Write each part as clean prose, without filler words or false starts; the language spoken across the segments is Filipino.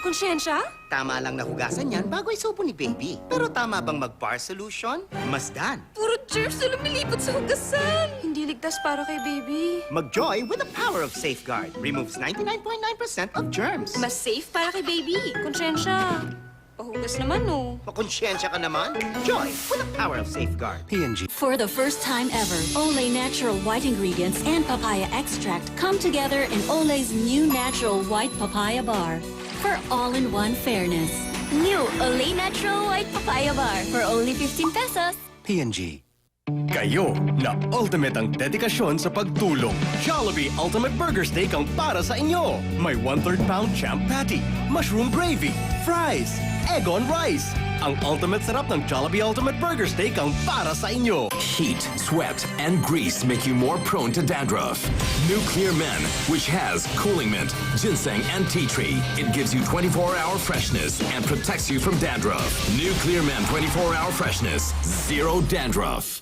Konsyensya? Tama lang nahugasan yan bago isubo ni Baby. Pero tama bang mag-bar solution? Masdan. Puro germs na lumilipot sa hugasan. Hindi ligtas para kay baby. Mag-joy with the power of Safeguard. Removes 99.9% of germs. Mas safe para kay baby. Konsyensya. Pahugas naman, no? Makonsyensya ka naman. Joy with the power of Safeguard. P&G. For the first time ever, Olay natural white ingredients and papaya extract come together in Olay's new natural white papaya bar for all-in-one fairness. New Olay natural white papaya bar for only 15 pesos. P&G. Kayo na ultimate ang dedikasyon sa pagtulong. Jollibee Ultimate Burger Steak ang para sa inyo. May 1/3 pound champ patty, mushroom gravy, fries, egg on rice. Ang ultimate sarap ng Jollibee Ultimate Burger Steak ang para sa inyo. Heat, sweat, and grease make you more prone to dandruff. New Clear Men, which has cooling mint, ginseng, and tea tree. It gives you 24-hour freshness and protects you from dandruff. New Clear Men 24-hour freshness. Zero dandruff.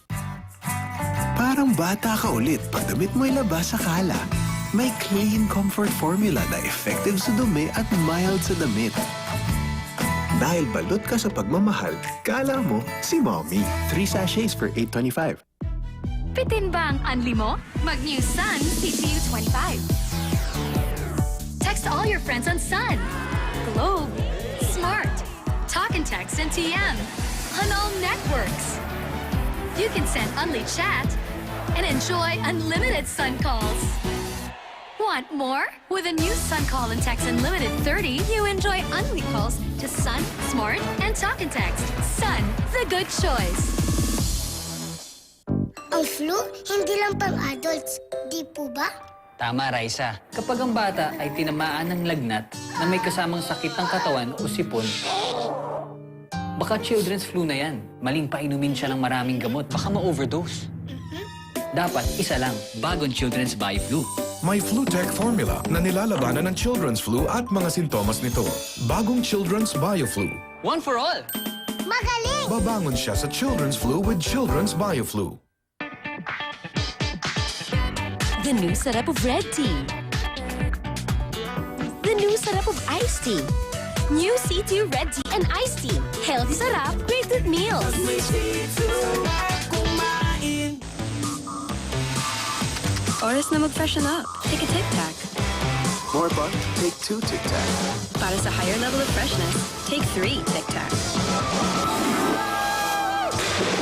Parang bata ka ulit pag damit mo'y labas sa kala. May clean comfort formula na effective sa dumi at mild sa damit. Dahil balot ka sa pagmamahal, kala mo si Mommy. 3 sachets for $8.25. Pitin ba ang unli mo? Mag-new Sun CTU 25. Text all your friends on Sun, Globe, Smart, Talk and Text, and TM on all networks. You can send unli chat and enjoy unlimited Sun calls. Want more? With a new Sun Call and Text Unlimited 30, you enjoy unli calls to Sun, Smart, and Talk and Text. Sun, the good choice. Ang flu, hindi lang pang adults. Di po ba? Tama, Raisa. Kapag ang bata ay tinamaan ng lagnat na may kasamang sakit ng katawan o sipon, baka children's flu na yan. Maling painumin siya ng maraming gamot. Baka ma-overdose. Dapat isa lang, bagong children's BioFlu. May FluTech formula na nilalabanan ng children's flu at mga sintomas nito. Bagong children's BioFlu. One for all! Magaling! Babangon siya sa children's flu with children's BioFlu. The new setup of red tea. The new setup of iced tea. New C2 red tea and iced tea. Healthy sarap, great with meals. Oras na mag-freshen up. Take a Tic Tac. More fun? Take 2 Tic Tac. Para sa higher level of freshness, take 3 Tic Tac.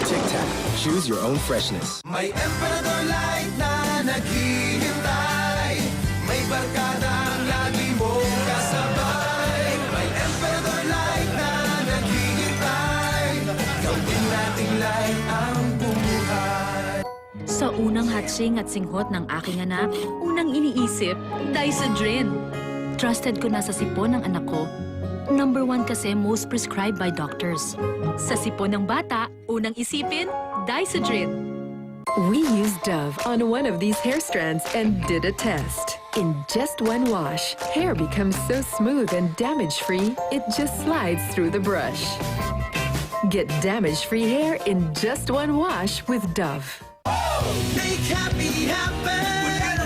Tic Tac. Choose your own freshness. May Emperador Light na naghihintay. May barkadang lagi mong kasabay. May Emperador Light na naghihintay. Gawin nating light ang bumuhay. Sa unang hatsing at singhot ng aking anak, unang iniisip, Dysodrin. Trusted ko na sa sipon ng anak ko. Number 1 kasi most prescribed by doctors. Sa sipon ng bata, unang isipin, Dysodrin. We used Dove on one of these hair strands and did a test. In just one wash, hair becomes so smooth and damage-free, it just slides through the brush. Get damage-free hair in just one wash with Dove. Make happy happen.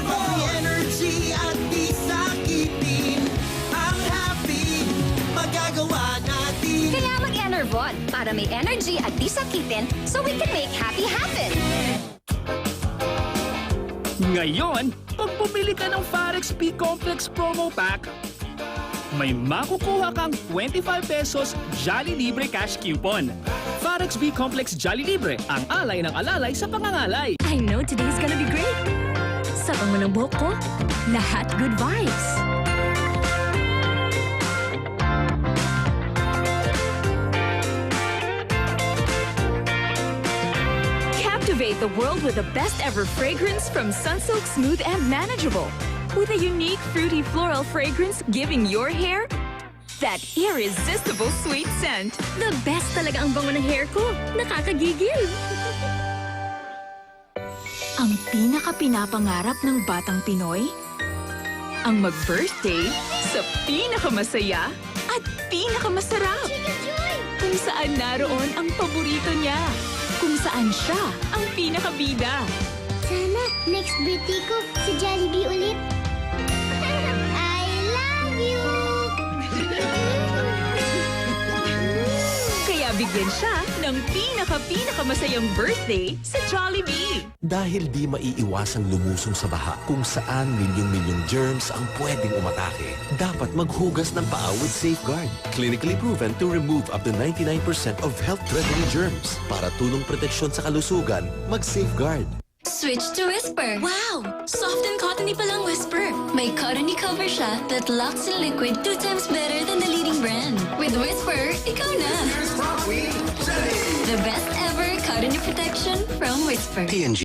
May energy at di sakitin. Ang happy, magagawa natin. Kaya mag-Enervon para may energy at di sakitin so we can make happy happen. Ngayon, pag bumili ka ng Farex P-Complex Promo Pack, may makukuha kang 25 pesos Jolly Libre Cash Coupon. Farex B-Complex Jolly Libre, ang alay ng alalay sa pangangalay. I know today's gonna be great. Sabang mo ng buhok ko, lahat good vibes. Captivate the world with the best ever fragrance from Sunsilk Smooth and Manageable. With a unique fruity floral fragrance giving your hair that irresistible sweet scent. The best talaga ang bango ng hair ko. Nakakagigil. Ang pinaka-pinapangarap ng batang Pinoy? Ang mag-birthday sa pinakamasaya at pinakamasarap. Kung saan naroon ang paborito niya. Kung saan siya ang pinakabida. Sana next birthday ko si Jollibee ulit. I love you! mabigyan siya ng pinaka-masayang birthday sa Jollibee. Dahil di maiiwasang lumusong sa baha kung saan milyong-milyong germs ang pwedeng umatake, dapat maghugas ng paa with Safeguard. Clinically proven to remove up to 99% of health-threatening germs. Para tulong proteksyon sa kalusugan, mag-Safeguard. Switch to Whisper. Wow! Soft and cottony palang Whisper. May cottony cover siya that locks in liquid 2 times better than the leading brand. With Whisper, ikaw na! The best ever cottony protection from Whisper. P&G.